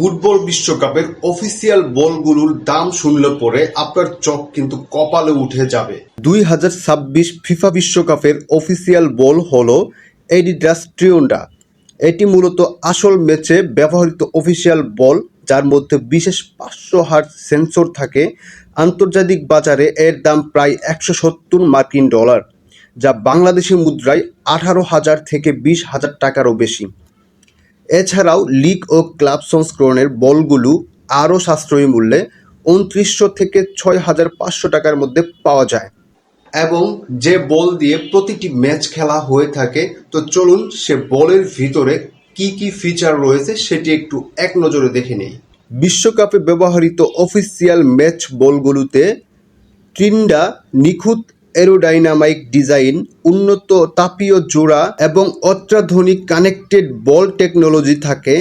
Football বিশ্বকাপের official বলগুলোর দাম শুনলে পরে আপনার চোখ কিন্তু কপালে উঠে যাবে। 2026 ফিফা বিশ্বকাপের অফিসিয়াল বল হলো এডিডাস ট্রিওন্ডা। এটি মূলত আসল ম্যাচে ব্যবহৃত অফিসিয়াল বল, যার মধ্যে বিশেষ 500 হার্টজ সেন্সর থাকে। আন্তর্জাতিক বাজারে এর দাম প্রায় $170, যা বাংলাদেশি মুদ্রায় 18,000 থেকে 20,000 টাকারও বেশি। এছাড়াও লিগ ও ক্লাব সংস্করণের বলগুলো আরও সাশ্রয়ী মূল্যে 2900 থেকে 6,500 টাকার মধ্যে পাওয়া যায়। এবং যে বল দিয়ে প্রতিটি ম্যাচ খেলা হয়ে থাকে, তো চলুন সে বলের ভিতরে কি কি ফিচার রয়েছে সেটি একটু এক নজরে দেখে নেই। বিশ্বকাপে ব্যবহৃত অফিসিয়াল ম্যাচ বলগুলোতে ট্রিন্ডা নিখুঁত এরোডাইনামিক ডিজাইন, উন্নত তাপীয় জোড়া এবং অত্যাধুনিক কানেক্টেড বল টেকনোলজি থাকে।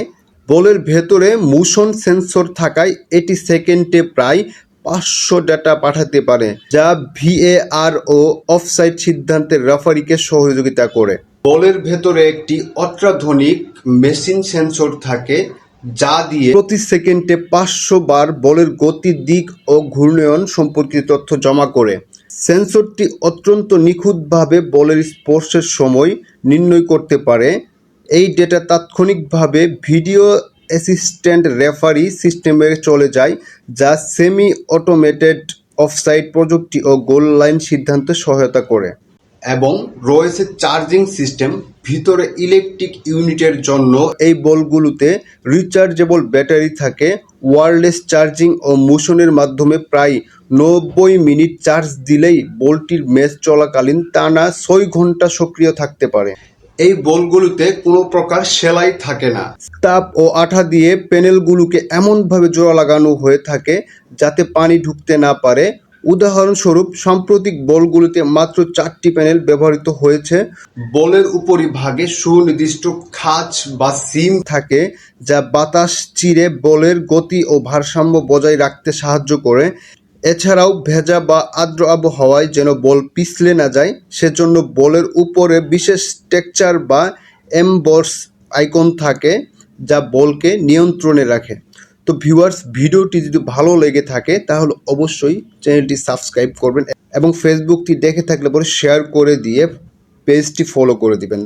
বলের ভেতরে মোশন সেন্সর থাকায় এটি সেকেন্ডে প্রায় 500 ডেটা পাঠাতে পারে, যা ভিএআর ও অফসাইড সিদ্ধান্তের রেফারিকে সহযোগিতা করে। বলের ভেতরে একটি অত্যাধুনিক মেশিন সেন্সর থাকে, যা দিয়ে প্রতি সেকেন্ডে 500 বার বলের গতি, দিক ও ঘূর্ণয়ন সম্পর্কিত তথ্য জমা করে। সেন্সরটি অত্যন্ত নিখুঁতভাবে বলের স্পর্শের সময় নির্ণয় করতে পারে। এই ডেটা তাৎক্ষণিকভাবে ভিডিও অ্যাসিস্ট্যান্ট রেফারি সিস্টেমে চলে যায়, যা সেমি অটোমেটেড অফসাইড প্রযুক্তি ও গোল লাইন সিদ্ধান্তে সহায়তা করে। এবং রয়েছে চার্জিং সিস্টেম। ভিতরে ইলেকট্রিক ইউনিটের জন্য এই বলগুলোতে রিচার্জেবল ব্যাটারি থাকে। ওয়্যারলেস চার্জিং ও মোশনের মাধ্যমে প্রায় 90 মিনিট চার্জ দিলেই বলটির ম্যাচ চলাকালীন টানা 6 ঘন্টা সক্রিয় থাকতে পারে। এই বলগুলোতে কোনো প্রকার সেলাই থাকে না। তাপ ও আঠা দিয়ে প্যানেলগুলোকে এমনভাবে জোড়া লাগানো হয়ে থাকে যাতে পানি ঢুকতে না পারে। উদাহরণস্বরূপ, সাম্প্রতিক বলগুলোতে মাত্র 4টি প্যানেল ব্যবহৃত হয়েছে। বলের উপরিভাগে সুনির্দিষ্ট খাঁজ বা সিম থাকে, যা বাতাস চিরে বলের গতি ও ভারসাম্য বজায় রাখতে সাহায্য করে। এছাড়াও ভেজা বা আর্দ্র আবহাওয়ায় যেন বল পিছলে না যায়, সেজন্য বলের উপরে বিশেষ টেক্সচার বা এমবস আইকন থাকে, যা বলকে নিয়ন্ত্রণে রাখে। তো ভিউয়ার্স, ভিডিওটি যদি ভালো লেগে থাকে তাহলে অবশ্যই চ্যানেলটি সাবস্ক্রাইব করবেন এবং ফেসবুকটি দেখে থাকলে পরে শেয়ার করে দিয়ে পেজটি ফলো করে দিবেন।